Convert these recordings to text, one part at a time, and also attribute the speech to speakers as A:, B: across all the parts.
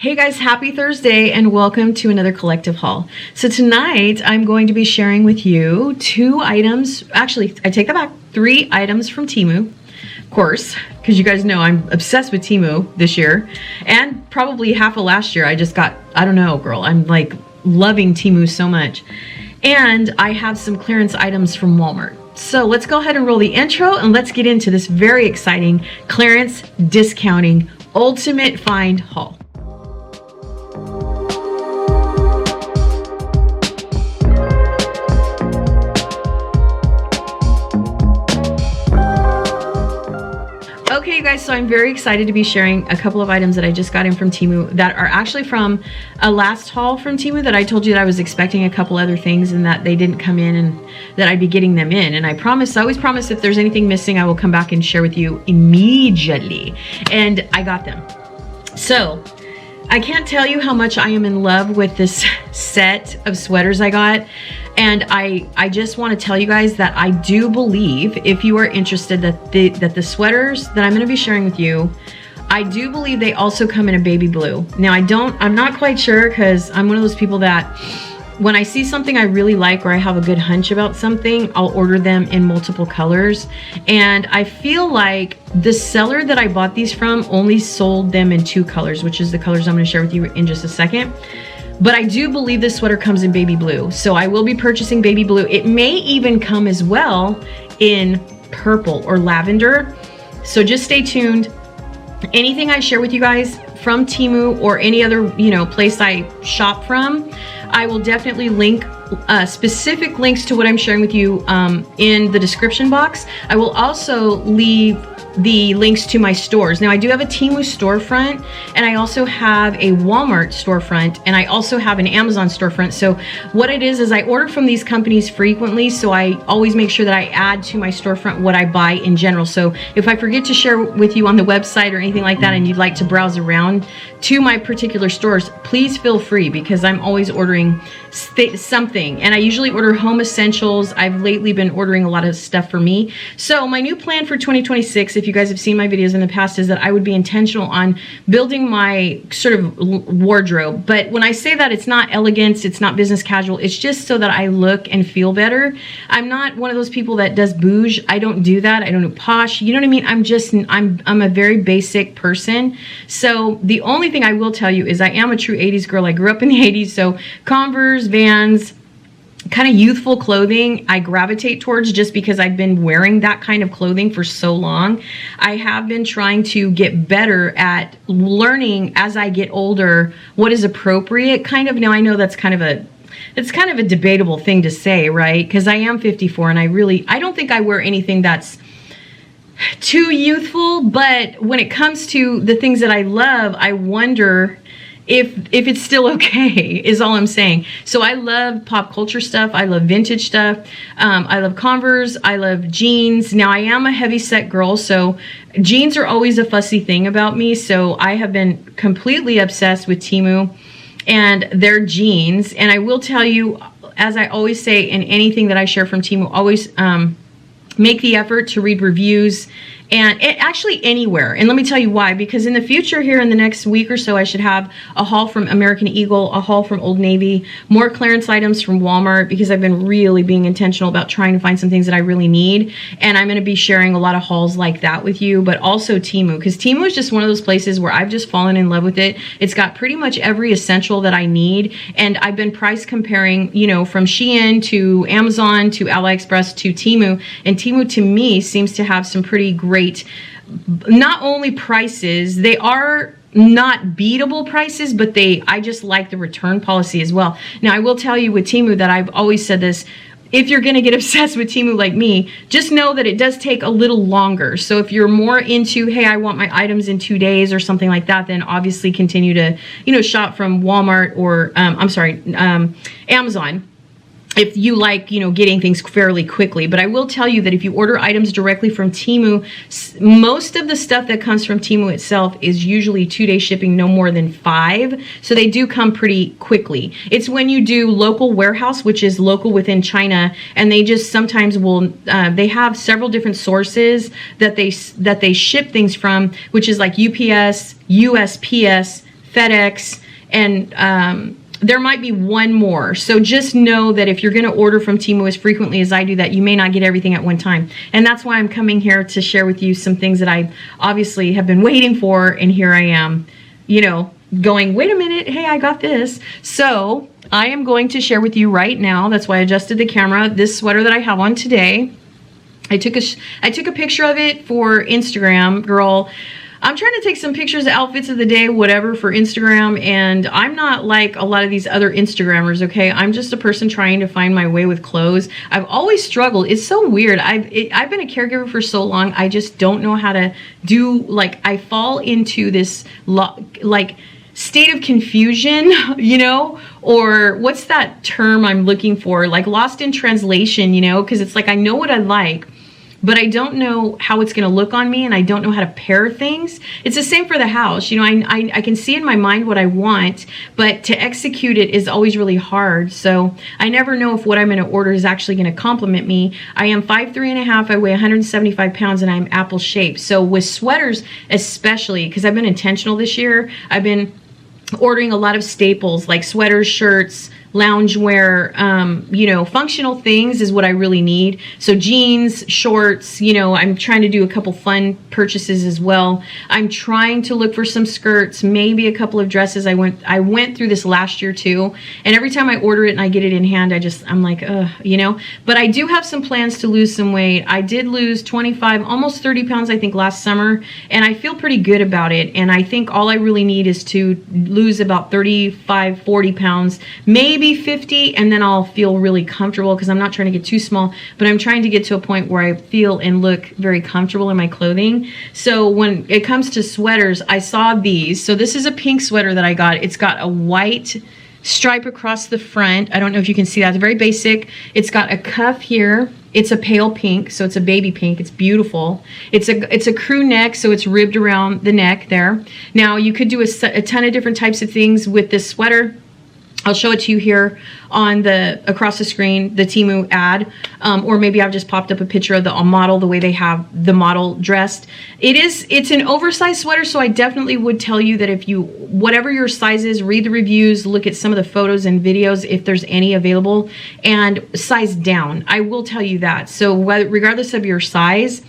A: Hey guys, happy Thursday and welcome to another collective haul. So tonight I'm going to be sharing with you 2 items, actually I take that back, 3 items from Temu, of course, because you guys know I'm obsessed with Temu this year and probably half of last year. I just got, I don't know girl, I'm like loving Temu so much. And I have some clearance items from Walmart. So let's go ahead and roll the intro and let's get into this very exciting clearance discounting ultimate find haul. Okay, you guys, so I'm very excited to be sharing a couple of items that I just got in from Temu that are actually from a last haul from Temu that I told you that I was expecting a couple other things and that they didn't come in and that I'd be getting them in. And I always promise if there's anything missing, I will come back and share with you immediately. And I got them. So I can't tell you how much I am in love with this set of sweaters I got. And I just want to tell you guys that I do believe, if you are interested, that the sweaters that I'm going to be sharing with you, I do believe they also come in a baby blue. Now I'm not quite sure because I'm one of those people that when I see something I really like or I have a good hunch about something, I'll order them in multiple colors. And I feel like the seller that I bought these from only sold them in 2 colors, which is the colors I'm going to share with you in just a second. But I do believe this sweater comes in baby blue. So I will be purchasing baby blue. It may even come as well in purple or lavender. So just stay tuned. Anything I share with you guys from Temu or any other, place I shop from, I will definitely link specific links to what I'm sharing with you in the description box. I will also leave the links to my stores. Now I do have a Temu storefront and I also have a Walmart storefront and I also have an Amazon storefront. So what it is I order from these companies frequently, so I always make sure that I add to my storefront what I buy in general. So if I forget to share with you on the website or anything like that and you'd like to browse around to my particular stores, please feel free because I'm always ordering something, and I usually order home essentials. I've lately been ordering a lot of stuff for me. So my new plan for 2026, if you guys have seen my videos in the past, is that I would be intentional on building my sort of wardrobe. But when I say that, it's not elegance, it's not business casual, it's just so that I look and feel better. I'm not one of those people that does bouge. I don't do that. I don't do posh. You know what I mean? I'm a very basic person. So the only thing I will tell you is I am a true 80s girl. I grew up in the 80s, so Converse, Vans, kind of youthful clothing I gravitate towards just because I've been wearing that kind of clothing for so long. I have been trying to get better at learning as I get older what is appropriate kind of. Now I know it's kind of a debatable thing to say, right? Because I am 54 and I don't think I wear anything that's too youthful, but when it comes to the things that I love, I wonder if it's still okay, is all I'm saying. So I love pop culture stuff. I love vintage stuff. I love Converse. I love jeans. Now I am a heavy set girl, so jeans are always a fussy thing about me. So I have been completely obsessed with Temu and their jeans. And I will tell you, as I always say in anything that I share from Temu, always make the effort to read reviews and actually anywhere. And let me tell you why, because in the future here in the next week or so, I should have a haul from American Eagle, a haul from Old Navy, more clearance items from Walmart, because I've been really being intentional about trying to find some things that I really need. And I'm going to be sharing a lot of hauls like that with you, but also Temu, because Temu is just one of those places where I've just fallen in love with it. It's got pretty much every essential that I need. And I've been price comparing, from Shein to Amazon to AliExpress to Temu. And Temu to me seems to have some pretty great, not only prices, they are not beatable prices, but I just like the return policy as well. Now I will tell you with Temu that I've always said this, if you're going to get obsessed with Temu like me, just know that it does take a little longer. So if you're more into, hey, I want my items in 2 days or something like that, then obviously continue to, shop from Walmart or, Amazon. If you like, getting things fairly quickly. But I will tell you that if you order items directly from Temu, most of the stuff that comes from Temu itself is usually 2-day shipping, no more than 5. So they do come pretty quickly. It's when you do local warehouse, which is local within China, and they just sometimes will, they have several different sources that they ship things from, which is like UPS, USPS, FedEx, and there might be one more. So just know that if you're going to order from Temu as frequently as I do, that you may not get everything at one time. And that's why I'm coming here to share with you some things that I obviously have been waiting for. And here I am, you know, going, wait a minute, hey, I got this. So I am going to share with you right now. That's why I adjusted the camera. This sweater that I have on today, I took a picture of it for Instagram, girl. I'm trying to take some pictures of outfits of the day, whatever, for Instagram, and I'm not like a lot of these other Instagrammers, okay? I'm just a person trying to find my way with clothes. I've always struggled. It's so weird. I've been a caregiver for so long. I just don't know how to do, like, I fall into this, like, state of confusion, you know, or what's that term I'm looking for? Like lost in translation, you know, because it's like I know what I like, but I don't know how it's going to look on me, and I don't know how to pair things. It's the same for the house. You know, I can see in my mind what I want, but to execute it is always really hard. So I never know if what I'm going to order is actually going to compliment me. I am 5'3.5", I weigh 175 pounds, and I'm apple shaped. So with sweaters especially, because I've been intentional this year, I've been ordering a lot of staples like sweaters, shirts, loungewear, you know, functional things is what I really need. So jeans, shorts, you know, I'm trying to do a couple fun purchases as well. I'm trying to look for some skirts, maybe a couple of dresses. I went through this last year too, and every time I order it and I get it in hand, I'm like, you know, but I do have some plans to lose some weight. I did lose 25, almost 30 pounds, I think, last summer, and I feel pretty good about it. And I think all I really need is to lose about 35, 40 pounds, maybe 50, and then I'll feel really comfortable, because I'm not trying to get too small, but I'm trying to get to a point where I feel and look very comfortable in my clothing. So when it comes to sweaters, I saw these. So this is a pink sweater that I got. It's got a white stripe across the front. I don't know if you can see that. It's very basic. It's got a cuff here. It's a pale pink, so it's a baby pink. It's beautiful. It's a crew neck, so it's ribbed around the neck there. Now you could do a ton of different types of things with this sweater. I'll show it to you here on the across the screen, the Temu ad, or maybe I've just popped up a picture of the model, the way they have the model dressed. It's an oversized sweater, so I definitely would tell you that if you, whatever your size is, read the reviews, look at some of the photos and videos if there's any available, and size down. I will tell you that. So regardless of your size,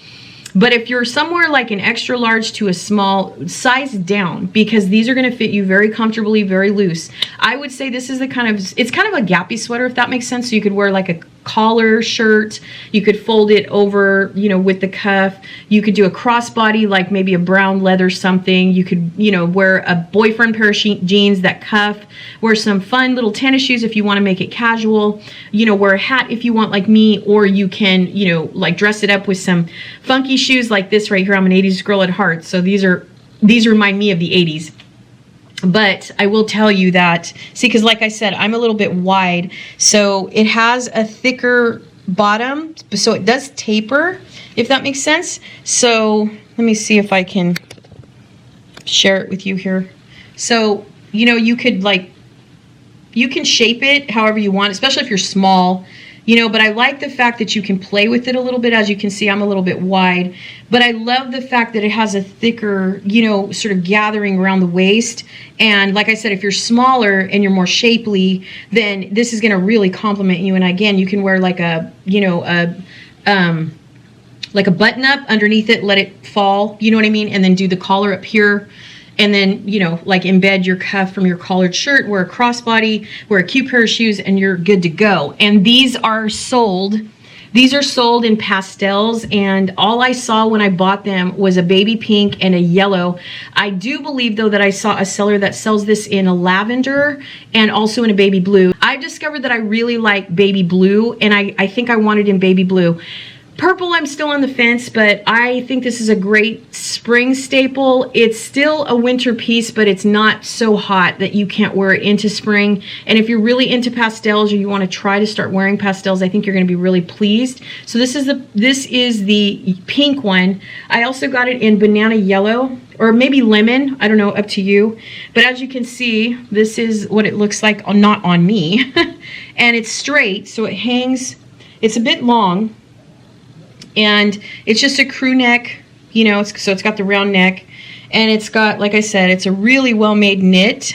A: but if you're somewhere like an extra large to a small, size down, because these are going to fit you very comfortably, very loose. I would say this is the kind of, it's kind of a gappy sweater, if that makes sense. So you could wear like a collar shirt, you could fold it over, you know, with the cuff. You could do a crossbody, like maybe a brown leather something. You could, you know, wear a boyfriend pair of jeans that cuff, wear some fun little tennis shoes if you want to make it casual, you know, wear a hat if you want, like me, or you can, you know, like dress it up with some funky shoes like this right here. I'm an 80s girl at heart, so these remind me of the 80s. But I will tell you that, see, because like I said, I'm a little bit wide, so it has a thicker bottom, so it does taper, if that makes sense. So let me see if I can share it with you here. So, you know, you could like, you can shape it however you want, especially if you're small, you know, but I like the fact that you can play with it a little bit. As you can see, I'm a little bit wide, but I love the fact that it has a thicker, you know, sort of gathering around the waist. And like I said, if you're smaller and you're more shapely, then this is going to really complement you. And again, you can wear like a, you know, like a button up underneath it, let it fall, you know what I mean? And then do the collar up here. And then, you know, like embed your cuff from your collared shirt, wear a crossbody, wear a cute pair of shoes, and you're good to go. And these are sold in pastels, and all I saw when I bought them was a baby pink and a yellow. I do believe, though, that I saw a seller that sells this in a lavender and also in a baby blue. I discovered that I really like baby blue, and I think I want it in baby blue. Purple, I'm still on the fence, but I think this is a great spring staple. It's still a winter piece, but it's not so hot that you can't wear it into spring. And if you're really into pastels, or you want to try to start wearing pastels, I think you're going to be really pleased. So this is the pink one. I also got it in banana yellow, or maybe lemon, I don't know, up to you. But as you can see, this is what it looks like, not on me. And it's straight, so it hangs, it's a bit long. And it's just a crew neck, you know, so it's got the round neck, And it's got, like I said, it's a really well-made knit,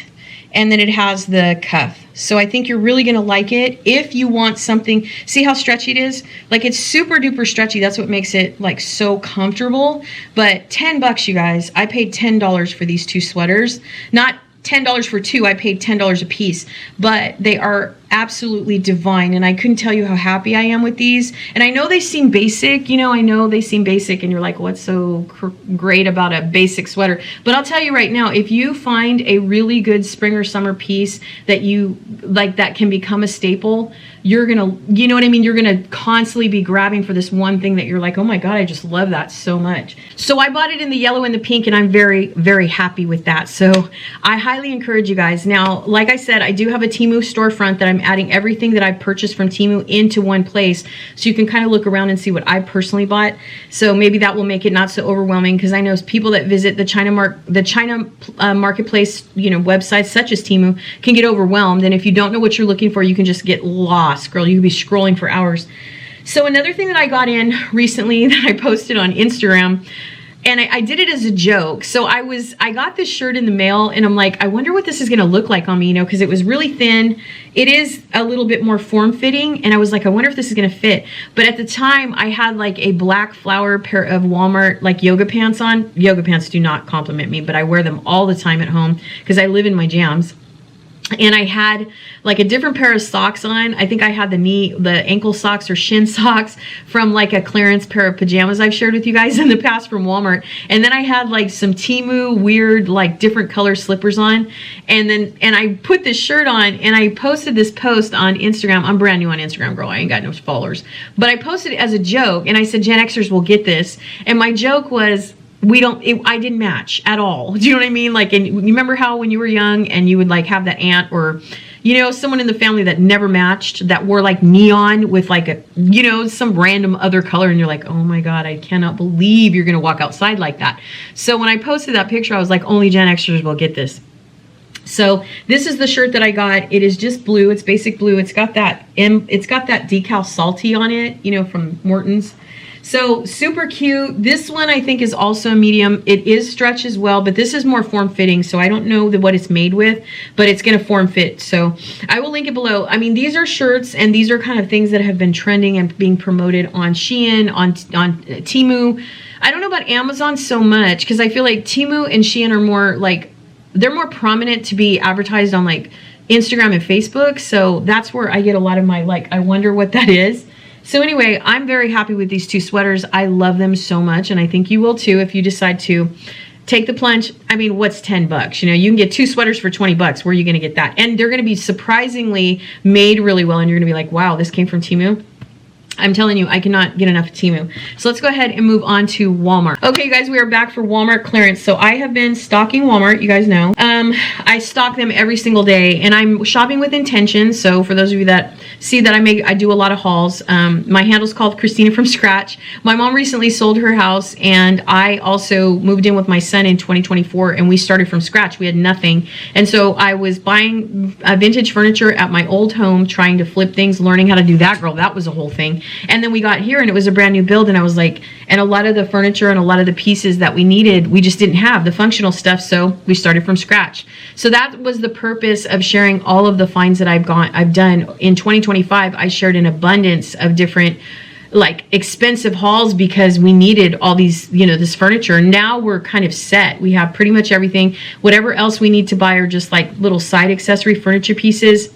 A: and then it has the cuff. So I think you're really going to like it if you want something. See how stretchy it is? Like, it's super duper stretchy. That's what makes it like so comfortable. But $10, you guys. I paid $10 for these 2 sweaters. Not $10 for 2. I paid $10 a piece. But they are absolutely divine, and I couldn't tell you how happy I am with these. And I know they seem basic, you know, I know they seem basic, and you're like, what's so great about a basic sweater? But I'll tell you right now, if you find a really good spring or summer piece that you like, that can become a staple, you're gonna, you know what I mean, you're gonna constantly be grabbing for this one thing that you're like, oh my god, I just love that so much. So I bought it in the yellow and the pink, and I'm very, very happy with that. So I highly encourage you guys. Now, like I said, I do have a Temu storefront that I'm adding everything that I've purchased from Temu into one place, so you can kind of look around and see what I personally bought. So maybe that will make it not so overwhelming, because I know people that visit the China marketplace, you know, websites such as Temu can get overwhelmed, and if you don't know what you're looking for, you can just get lost. Girl, you could be scrolling for hours. So another thing that I got in recently that I posted on Instagram, and I did it as a joke. So I got this shirt in the mail, and I'm like, I wonder what this is going to look like on me, you know, because it was really thin. It is a little bit more form-fitting, and I was like, I wonder if this is going to fit. But at the time, I had like a black flower pair of Walmart like yoga pants on. Yoga pants do not compliment me, but I wear them all the time at home because I live in my jams. And I had like a different pair of socks on. I think I had the ankle socks or shin socks from like a clearance pair of pajamas I've shared with you guys in the past from Walmart. And then I had like some Temu weird, like different color slippers on. And I put this shirt on, and I posted this post on Instagram. I'm brand new on Instagram, girl. I ain't got no followers. But I posted it as a joke, and I said, Gen Xers will get this. And my joke was, I didn't match at all. Do you know what I mean? Like, and you remember how when you were young and you would like have that aunt or, you know, someone in the family that never matched, that wore like neon with like a, you know, some random other color, and you're like, oh my god, I cannot believe you're gonna walk outside like that. So when I posted that picture, I was like, only Gen Xers will get this. So this is the shirt that I got. It is just blue. It's basic blue. It's got that decal salty on it, you know, from Morton's. So super cute. This one I think is also a medium. It is stretch as well, but this is more form-fitting, so I don't know what it's made with, but it's going to form-fit. So I will link it below. I mean, these are shirts, and these are kind of things that have been trending and being promoted on Shein, on Temu. I don't know about Amazon so much, because I feel like Temu and Shein are more like, they're more prominent to be advertised on like Instagram and Facebook. So that's where I get a lot of my like, I wonder what that is. So anyway, I'm very happy with these 2 sweaters. I love them so much, and I think you will too if you decide to take the plunge. I mean, what's $10? You know, you can get 2 sweaters for $20. Where are you going to get that? And they're going to be surprisingly made really well, and you're going to be like, wow, this came from Temu. I'm telling you, I cannot get enough of Temu. So let's go ahead and move on to Walmart. Okay, you guys, we are back for Walmart clearance. So I have been stocking Walmart, you guys know. I stock them every single day, and I'm shopping with intention. So for those of you that see that I do a lot of hauls. My handle's called Christina from Scratch. My mom recently sold her house, and I also moved in with my son in 2024, and we started from scratch. We had nothing. And so I was buying vintage furniture at my old home, trying to flip things, learning how to do that, girl. That was a whole thing. And then we got here, and it was a brand new build, and I was like, and a lot of the furniture and a lot of the pieces that we needed, we just didn't have the functional stuff, so we started from scratch. So that was the purpose of sharing all of the finds that I've done. In 2025, I shared an abundance of different like expensive hauls because we needed all these, you know, this furniture. Now we're kind of set. We have pretty much everything. Whatever else we need to buy are just like little side accessory furniture pieces,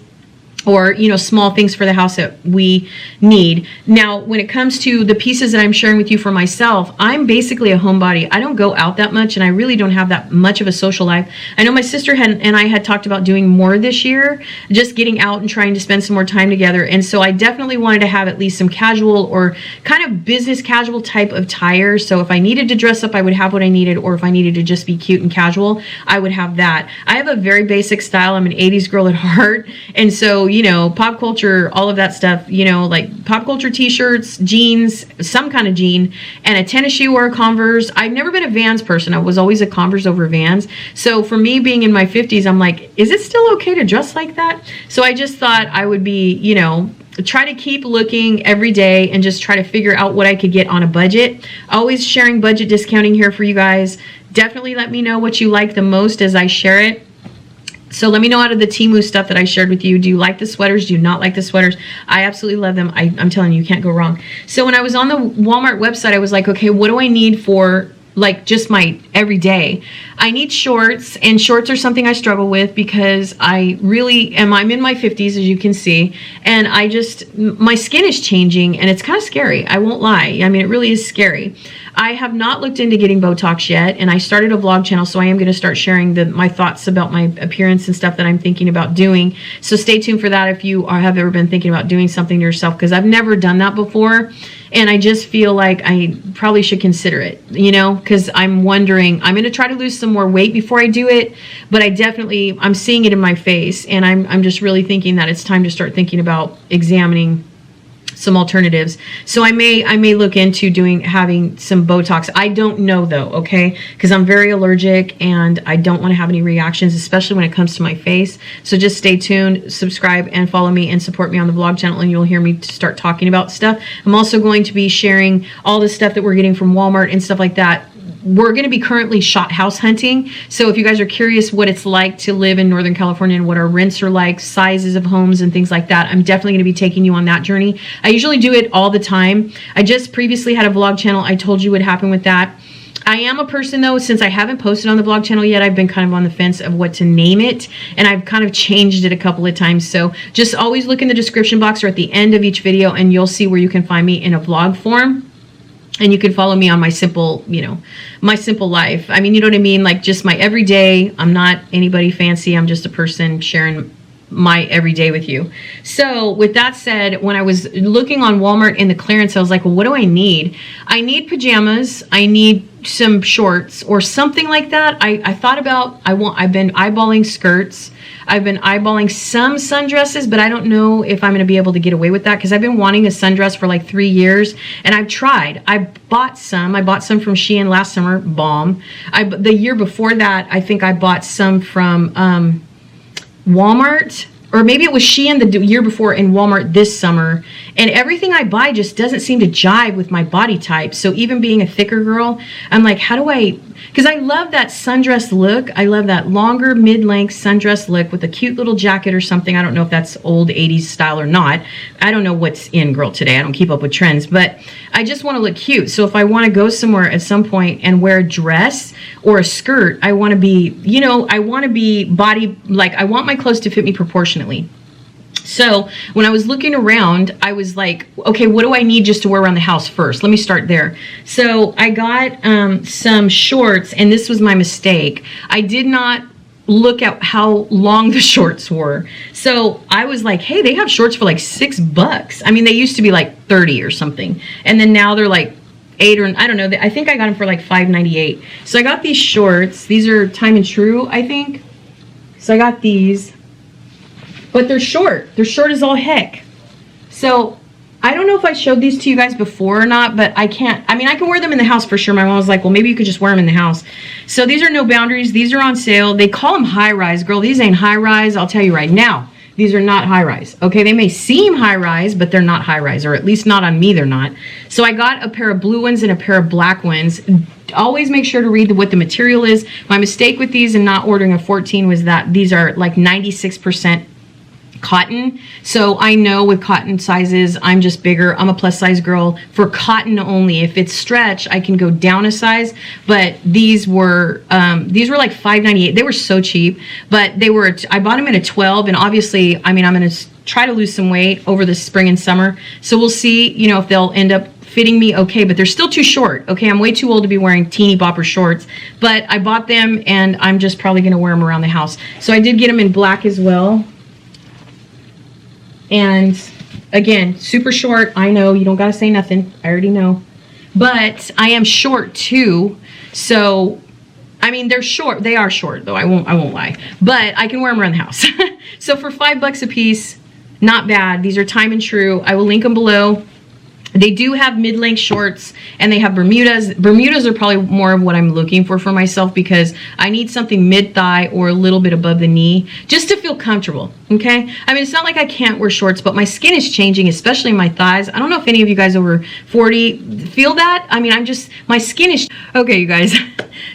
A: or, you know, small things for the house that we need. Now, when it comes to the pieces that I'm sharing with you for myself, I'm basically a homebody. I don't go out that much, and I really don't have that much of a social life. I know my sister and I had talked about doing more this year, just getting out and trying to spend some more time together. And so I definitely wanted to have at least some casual or kind of business casual type of attire. So if I needed to dress up, I would have what I needed, or if I needed to just be cute and casual, I would have that. I have a very basic style. I'm an 80s girl at heart. And so, you know, pop culture, all of that stuff, you know, like pop culture t-shirts, jeans, some kind of jean, and a tennis shoe or a Converse. I've never been a Vans person. I was always a Converse over Vans. So for me being in my 50s, I'm like, is it still okay to dress like that? So I just thought I would be, you know, try to keep looking every day and just try to figure out what I could get on a budget. Always sharing budget discounting here for you guys. Definitely let me know what you like the most as I share it. So let me know out of the Temu stuff that I shared with you. Do you like the sweaters? Do you not like the sweaters? I absolutely love them. I'm telling you, you can't go wrong. So when I was on the Walmart website, I was like, okay, what do I need for like just my everyday? I need shorts, and shorts are something I struggle with because I really am. I'm in my 50s, as you can see, and my skin is changing, and it's kind of scary. I won't lie. I mean, it really is scary. I have not looked into getting Botox yet, and I started a vlog channel, so I am going to start sharing my thoughts about my appearance and stuff that I'm thinking about doing. So stay tuned for that if you have ever been thinking about doing something to yourself, because I've never done that before, and I just feel like I probably should consider it, you know, because I'm wondering, I'm going to try to lose some more weight before I do it, but I'm seeing it in my face, and I'm just really thinking that it's time to start thinking about examining some alternatives. So I may look into having some Botox. I don't know though, okay? Because I'm very allergic and I don't want to have any reactions, especially when it comes to my face. So just stay tuned, subscribe, and follow me and support me on the vlog channel, and you'll hear me start talking about stuff. I'm also going to be sharing all the stuff that we're getting from Walmart and stuff like that. We're going to be currently shot house hunting. So if you guys are curious what it's like to live in Northern California and what our rents are like, sizes of homes and things like that, I'm definitely going to be taking you on that journey. I usually do it all the time. I just previously had a vlog channel. I told you what happened with that. I am a person though, since I haven't posted on the vlog channel yet, I've been kind of on the fence of what to name it, and I've kind of changed it a couple of times. So just always look in the description box or at the end of each video, and you'll see where you can find me in a vlog form. And you can follow me on my simple, my simple life. I mean, you know what I mean? Like just my everyday. I'm not anybody fancy. I'm just a person sharing my everyday with you. So with that said, when I was looking on Walmart in the clearance, I was like, well, what do I need? I need pajamas. I need some shorts or something like that. I thought about, I've been eyeballing skirts. I've been eyeballing some sundresses, but I don't know if I'm going to be able to get away with that, because I've been wanting a sundress for like 3 years, and I've tried. I bought some from Shein last summer, bomb. The year before that, I think I bought some from Walmart, or maybe it was Shein the year before and Walmart this summer, and everything I buy just doesn't seem to jive with my body type. So even being a thicker girl, I'm like, how do I, because I love that sundress look. I love that longer mid-length sundress look with a cute little jacket or something. I don't know if that's old 80s style or not. I don't know what's in, girl, today. I don't keep up with trends, but I just want to look cute. So if I want to go somewhere at some point and wear a dress or a skirt, I want to be, I want to be body, like I want my clothes to fit me proportionately. So when I was looking around, I was like, okay, what do I need just to wear around the house first? Let me start there. So I got some shorts, and this was my mistake. I did not look at how long the shorts were. So I was like, hey, they have shorts for like $6. I mean, they used to be like 30 or something. And then now they're like 8 or I don't know. I think I got them for like $5.98. So I got these shorts. These are Time and True, I think. So I got these. But they're short. They're short as all heck. So I don't know if I showed these to you guys before or not, but I can't. I mean, I can wear them in the house for sure. My mom was like, well, maybe you could just wear them in the house. So these are No Boundaries. These are on sale. They call them high rise. Girl, these ain't high rise. I'll tell you right now. These are not high rise. Okay, they may seem high rise, but they're not high rise, or at least not on me, they're not. So I got a pair of blue ones and a pair of black ones. Always make sure to read what the material is. My mistake with these and not ordering a 14 was that these are like 96% cotton. So I know with cotton sizes, I'm just bigger. I'm a plus size girl for cotton only. If it's stretch, I can go down a size, but these were like $5.98. They were so cheap, but I bought them in a 12, and obviously, I mean, I'm going to try to lose some weight over the spring and summer. So we'll see, if they'll end up fitting me okay, but they're still too short. Okay, I'm way too old to be wearing teeny bopper shorts, but I bought them, and I'm just probably going to wear them around the house. So I did get them in black as well. And again, super short. I know you don't got to say nothing. I already know. But I am short too. So, I mean, they're short. They are short though. I won't lie. But I can wear them around the house. So for $5 a piece, not bad. These are Time and True. I will link them below. They do have mid-length shorts, and they have Bermudas. Bermudas are probably more of what I'm looking for myself, because I need something mid-thigh or a little bit above the knee just to feel comfortable, okay? I mean, it's not like I can't wear shorts, but my skin is changing, especially my thighs. I don't know if any of you guys over 40 feel that. I mean, my skin is... Okay, you guys.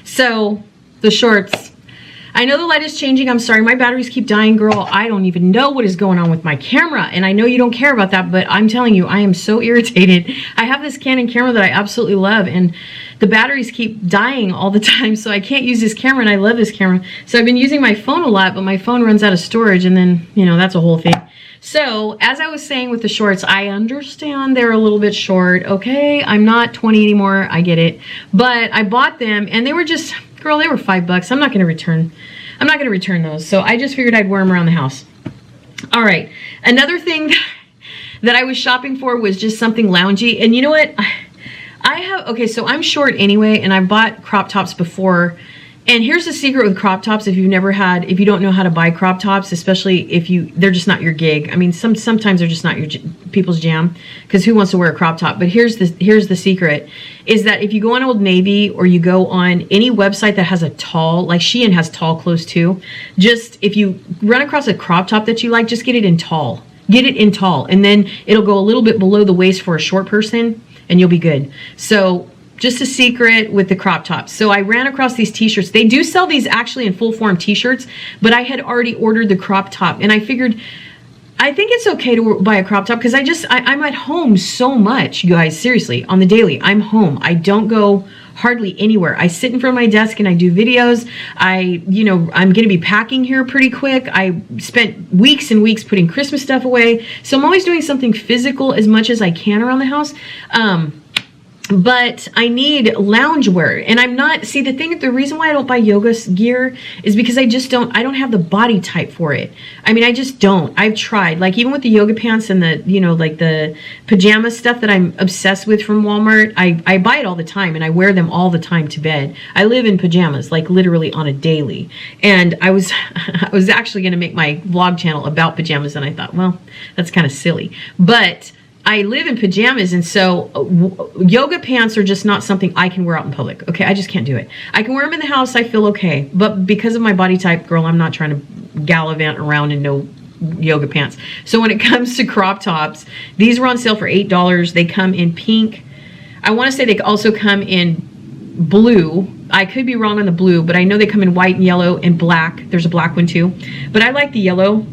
A: So, the shorts... I know the light is changing. I'm sorry, my batteries keep dying, girl. I don't even know what is going on with my camera. And I know you don't care about that, but I'm telling you, I am so irritated. I have this Canon camera that I absolutely love, and the batteries keep dying all the time, so I can't use this camera, and I love this camera. So I've been using my phone a lot, but my phone runs out of storage, and then, you know, that's a whole thing. So, as I was saying with the shorts, I understand they're a little bit short, okay? I'm not 20 anymore, I get it. But I bought them, and they were just, girl, they were $5. I'm not gonna return those. So I just figured I'd wear them around the house. All right, another thing that I was shopping for was just something loungy. And you know what? Okay, so I'm short anyway, and I've bought crop tops before. And here's the secret with crop tops: if you don't know how to buy crop tops, especially if they're just not your gig. I mean, sometimes they're just not people's jam, because who wants to wear a crop top? But here's the secret, is that if you go on Old Navy, or you go on any website that has a tall, like Shein has tall clothes too, just if you run across a crop top that you like, just get it in tall. Get it in tall, and then it'll go a little bit below the waist for a short person, and you'll be good. So just a secret with the crop tops. So I ran across these t-shirts. They do sell these actually in full form t-shirts, but I had already ordered the crop top, and I figured I think it's okay to buy a crop top, because I'm at home so much, you guys, seriously, on the daily. I'm home. I don't go hardly anywhere. I sit in front of my desk and I do videos. I'm going to be packing here pretty quick. I spent weeks and weeks putting Christmas stuff away. So I'm always doing something physical as much as I can around the house. But I need loungewear, and the reason why I don't buy yoga gear is because I don't have the body type for it. I mean, I just don't. I've tried, like even with the yoga pants and like the pajama stuff that I'm obsessed with from Walmart, I buy it all the time, and I wear them all the time to bed. I live in pajamas, like literally on a daily. And I was actually going to make my vlog channel about pajamas, and I thought, well, that's kind of silly. But I live in pajamas, and so yoga pants are just not something I can wear out in public. Okay, I just can't do it. I can wear them in the house, I feel okay. But because of my body type, girl, I'm not trying to gallivant around in no yoga pants. So when it comes to crop tops, these were on sale for $8. They come in pink. I want to say they also come in blue. I could be wrong on the blue, but I know they come in white and yellow and black. There's a black one too. But I like the yellow.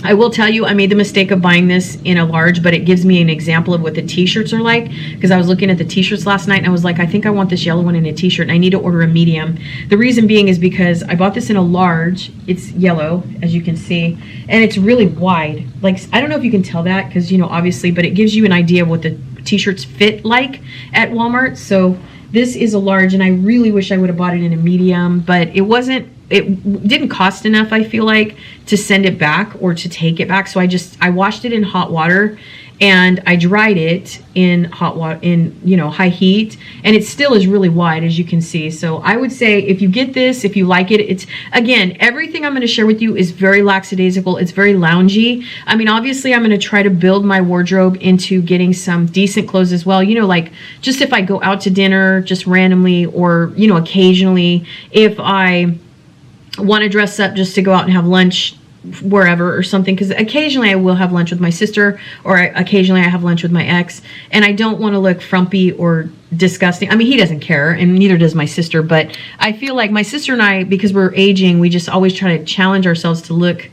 A: I will tell you, I made the mistake of buying this in a large, but it gives me an example of what the t-shirts are like, because I was looking at the t-shirts last night, and I was like, I think I want this yellow one in a t-shirt, and I need to order a medium. The reason being is because I bought this in a large. It's yellow, as you can see, and it's really wide. Like, I don't know if you can tell that, because, obviously, but it gives you an idea of what the t-shirts fit like at Walmart. So this is a large, and I really wish I would have bought it in a medium, but it didn't cost enough, I feel like, to send it back or to take it back. So I washed it in hot water, and I dried it in hot water, high heat, and it still is really wide, as you can see. So I would say, if you get this, if you like it, it's, again, everything I'm going to share with you is very lackadaisical. It's very loungy. I mean, obviously I'm going to try to build my wardrobe into getting some decent clothes as well. Like just if I go out to dinner just randomly, or, occasionally, if I want to dress up just to go out and have lunch wherever or something, because occasionally I will have lunch with my sister, or occasionally I have lunch with my ex, and I don't want to look frumpy or disgusting. I mean, he doesn't care, and neither does my sister, but I feel like my sister and I, because we're aging, we just always try to challenge ourselves to look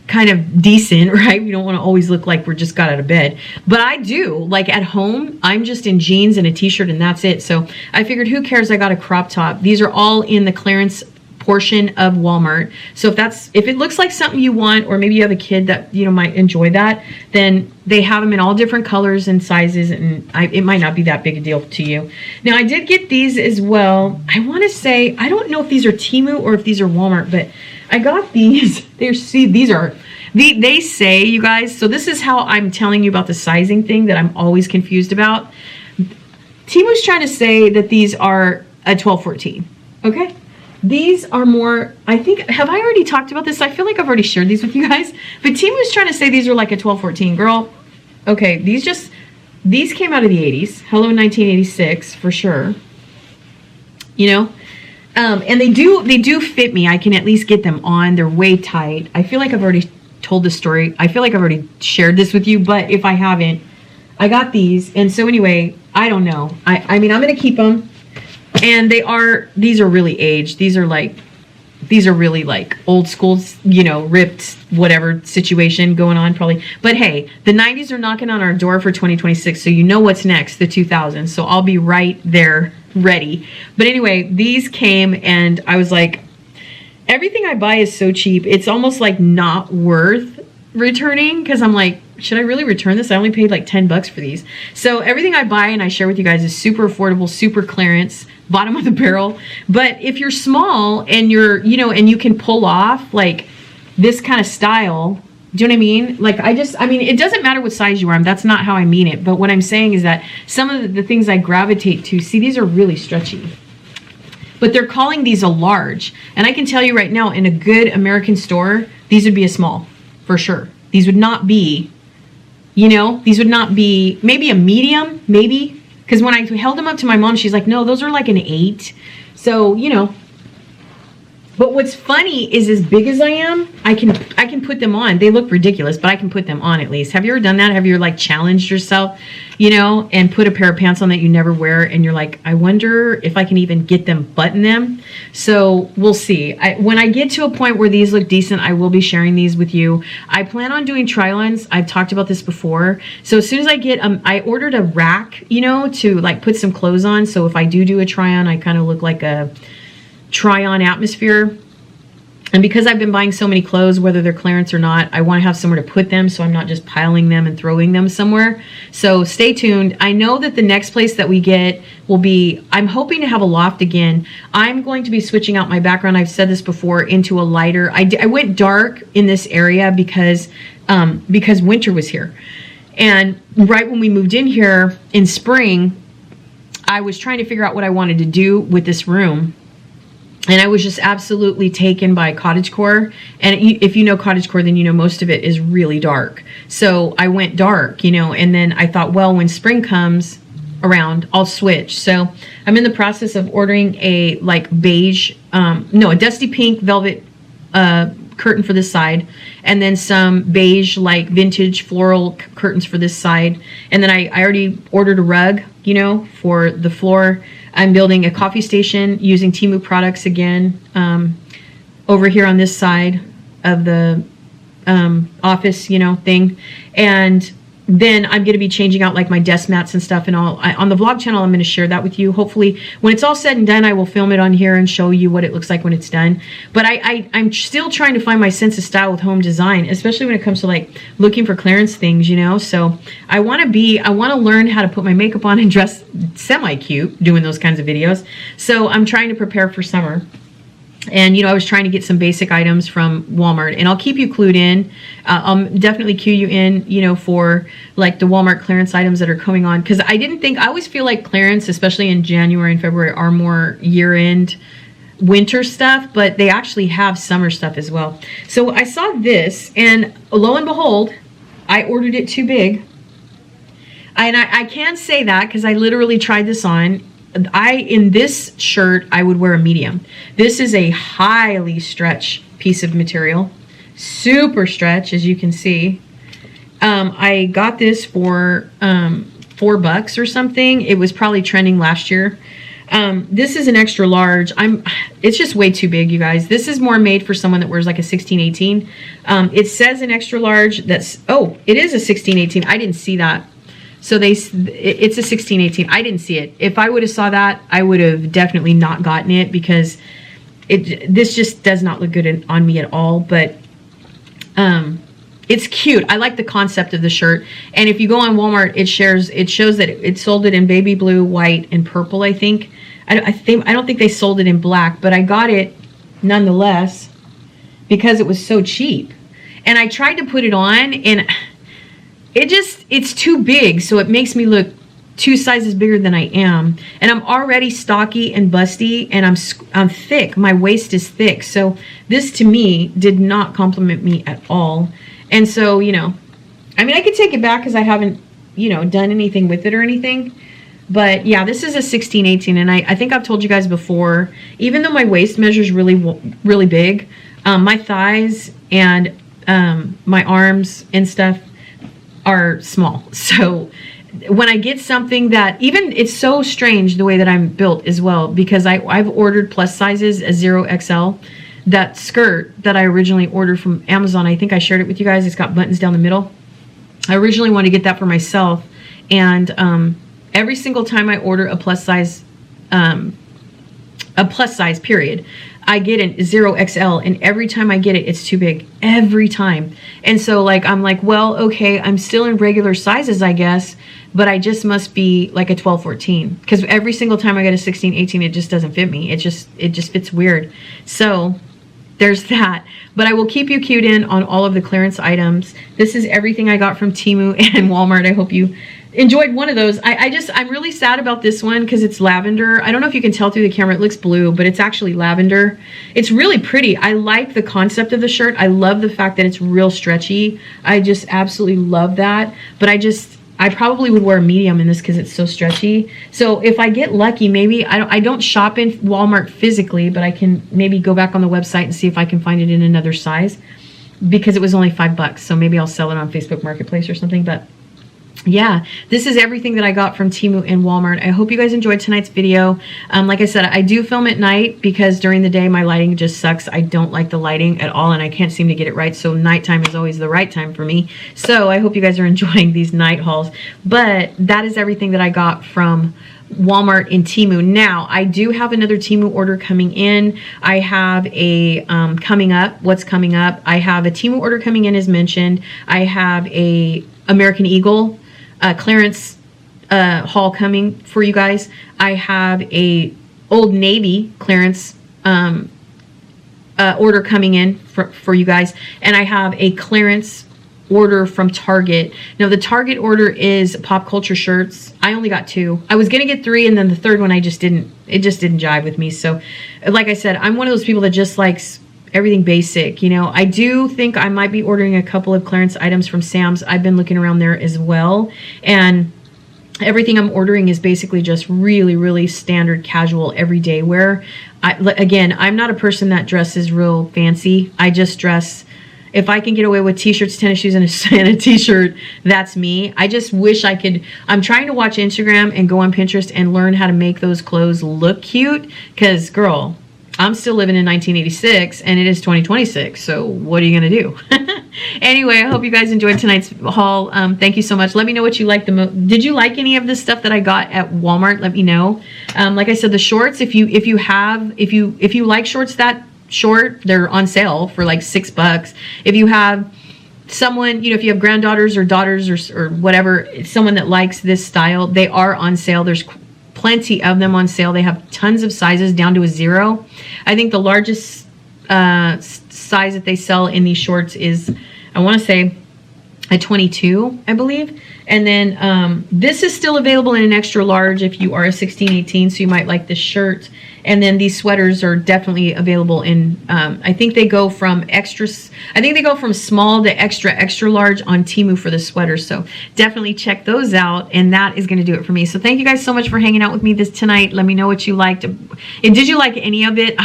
A: kind of decent, right? We don't want to always look like we're just got out of bed. But I do, like at home, I'm just in jeans and a t-shirt, and that's it. So I figured, who cares? I got a crop top. These are all in the clearance portion of Walmart. So if it looks like something you want, or maybe you have a kid that might enjoy that, then they have them in all different colors and sizes, and it might not be that big a deal to you. Now, I did get these as well. I want to say, I don't know if these are Temu or if these are Walmart, but I got these. They say, you guys, so this is how I'm telling you about the sizing thing that I'm always confused about. Temu's trying to say that these are a 12-14, okay? These are more, I think, have I already talked about this? I feel like I've already shared these with you guys. But Temu's trying to say these are like a 12-14. Girl, okay, these just, these came out of the 80s. Hello 1986 for sure. You know, and they do fit me. I can at least get them on. They're way tight. I feel like I've already told this story. I feel like I've already shared this with you, but if I haven't, I got these. And so anyway, I don't know. I mean, I'm going to keep them. And these are really aged. These are really like old school, you know, ripped, whatever situation going on probably. But hey, the 90s are knocking on our door for 2026. So you know what's next, the 2000s. So I'll be right there ready. But anyway, these came and I was like, everything I buy is so cheap. It's almost like not worth returning because I'm like, should I really return this? I only paid like 10 bucks for these. So everything I buy and I share with you guys is super affordable, super clearance, bottom of the barrel. But if you're small and you're, you know, and you can pull off like this kind of style, do you know what I mean? Like I mean, it doesn't matter what size you are. That's not how I mean it. But what I'm saying is that some of the things I gravitate to, see, these are really stretchy. But they're calling these a large. And I can tell you right now, in a good American store, these would be a small, for sure. These would not be, you know, these would not be, maybe a medium, maybe. Because when I held them up to my mom, she's like, no, those are like an 8. So, you know. But what's funny is as big as I am, I can put them on. They look ridiculous, but I can put them on at least. Have you ever done that? Have you like challenged yourself, you know, and put a pair of pants on that you never wear and you're like, I wonder if I can even get them, button them. So we'll see. When I get to a point where these look decent, I will be sharing these with you. I plan on doing try-ons. I've talked about this before. So as soon as I get, I ordered a rack, you know, to like put some clothes on. So if I do a try-on, I kind of look like a try-on atmosphere. And because I've been buying so many clothes, whether they're clearance or not, I want to have somewhere to put them so I'm not just piling them and throwing them somewhere. So stay tuned. I know that the next place that we get will be, I'm hoping to have a loft again. I'm going to be switching out my background. I've said this before, into a lighter. I went dark in this area because winter was here. And right when we moved in here in spring, I was trying to figure out what I wanted to do with this room. And I was just absolutely taken by cottagecore. And if you know cottagecore, then you know most of it is really dark. So I went dark, you know, and then I thought, well, when spring comes around, I'll switch. So I'm in the process of ordering a like beige, a dusty pink velvet curtain for this side, and then some beige like vintage floral curtains for this side. And then I already ordered a rug, you know, for the floor. I'm building a coffee station using Temu products again, over here on this side of the office, you know, thing. And then I'm going to be changing out like my desk mats and stuff and all. On the vlog channel, I'm going to share that with you. Hopefully, when it's all said and done, I will film it on here and show you what it looks like when it's done. But I'm still trying to find my sense of style with home design, especially when it comes to like looking for clearance things, you know. So I want to learn how to put my makeup on and dress semi-cute doing those kinds of videos. So I'm trying to prepare for summer. And, you know, I was trying to get some basic items from Walmart, and I'll keep you clued in. I'll definitely cue you in, you know, for like the Walmart clearance items that are coming on. Because I always feel like clearance, especially in January and February, are more year-end winter stuff, but they actually have summer stuff as well. So I saw this, and lo and behold, I ordered it too big. And I can say that because I literally tried this on. In this shirt, I would wear a medium. This is a highly stretch piece of material. Super stretch, as you can see. I got this for $4 or something. It was probably trending last year. This is an extra large. It's just way too big, you guys. This is more made for someone that wears like a 16-18. It says an extra large. It is a 16-18. I didn't see that. So it's a 16-18. I didn't see it. If I would have saw that, I would have definitely not gotten it because this just does not look good on me at all. But it's cute. I like the concept of the shirt. And if you go on Walmart, it shows that it sold it in baby blue, white, and purple. I think. I don't think they sold it in black, but I got it nonetheless because it was so cheap. And I tried to put it on and it's too big, so it makes me look 2 sizes bigger than I am. And I'm already stocky and busty, and I'm thick. My waist is thick. So this to me did not compliment me at all. And so, you know, I mean, I could take it back because I haven't you know, done anything with it or anything. But yeah, this is a 16-18, and I think I've told you guys before, even though my waist measure is really big, my thighs and my arms and stuff are small. So when I get something that, even, it's so strange the way that I'm built as well, because I've ordered plus sizes, a 0XL. That skirt that I originally ordered from Amazon, I think I shared it with you guys. It's got buttons down the middle. I originally wanted to get that for myself, and every single time I order a plus size period, I get a 0XL, and every time I get it, it's too big. Every time. And so like, I'm like, well, okay, I'm still in regular sizes, I guess, but I just must be like a 12, 14. Because every single time I get a 16, 18, it just doesn't fit me. It just fits weird. So there's that. But I will keep you cued in on all of the clearance items. This is everything I got from Temu and Walmart. I hope you enjoyed one of those. I'm really sad about this one because it's lavender. I don't know if you can tell through the camera. It looks blue, but it's actually lavender. It's really pretty. I like the concept of the shirt. I love the fact that it's real stretchy. I just absolutely love that. But I probably would wear a medium in this because it's so stretchy. So if I get lucky, maybe I don't shop in Walmart physically, but I can maybe go back on the website and see if I can find it in another size, because it was only $5. So maybe I'll sell it on Facebook Marketplace or something. But yeah, this is everything that I got from Temu and Walmart. I hope you guys enjoyed tonight's video. Like I said, I do film at night because during the day my lighting just sucks. I don't like the lighting at all, and I can't seem to get it right. So nighttime is always the right time for me. So I hope you guys are enjoying these night hauls. But that is everything that I got from Walmart and Temu. Now, I do have another Temu order coming in. I have a coming up. What's coming up? I have a Temu order coming in as mentioned. I have a American Eagle clearance haul coming for you guys. I have a Old Navy clearance order coming in for you guys, and I have a clearance order from Target. Now the Target order is pop culture shirts. I only got 2. I was gonna get 3, and then the third one it just didn't jive with me. So like I said, I'm one of those people that just likes everything basic. You know, I do think I might be ordering a couple of clearance items from Sam's. I've been looking around there as well, and everything I'm ordering is basically just really standard casual everyday wear. Again, I'm not a person that dresses real fancy. I just dress, if I can get away with t-shirts, tennis shoes, and a t-shirt, that's me. I just wish I could. I'm trying to watch Instagram and go on Pinterest and learn how to make those clothes look cute, because girl, I'm still living in 1986 and it is 2026. So what are you going to do? Anyway, I hope you guys enjoyed tonight's haul. Thank you so much. Let me know what you liked the most. Did you like any of this stuff that I got at Walmart? Let me know. Like I said, the shorts, if you like shorts that short, they're on sale for like $6. If you have someone, you know, if you have granddaughters or daughters or whatever, someone that likes this style, they are on sale. There's plenty of them on sale. They have tons of sizes down to a 0. I think the largest size that they sell in these shorts is, I want to say, a 22, I believe. And then this is still available in an extra large if you are a 16, 18, so you might like this shirt. And then these sweaters are definitely available in, I think they go from small to extra large on Temu for the sweaters. So definitely check those out. And that is going to do it for me. So thank you guys so much for hanging out with me tonight. Let me know what you liked. And did you like any of it?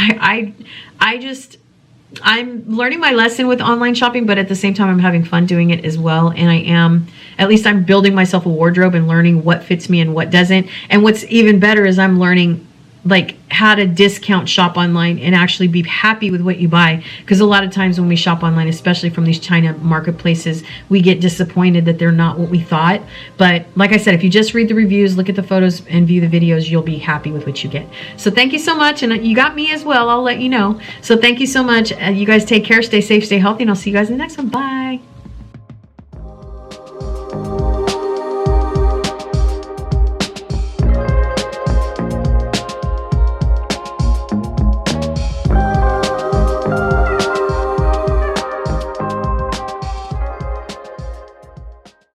A: I'm learning my lesson with online shopping, but at the same time, I'm having fun doing it as well. And I'm building myself a wardrobe and learning what fits me and what doesn't. And what's even better is I'm learning like how to discount shop online and actually be happy with what you buy, because a lot of times when we shop online, especially from these China marketplaces, we get disappointed that they're not what we thought. But like I said, if you just read the reviews, look at the photos, and view the videos, you'll be happy with what you get. So thank you so much, and you got me as well, I'll let you know. So thank you so much. You guys take care, stay safe, stay healthy, and I'll see you guys in the next one. Bye.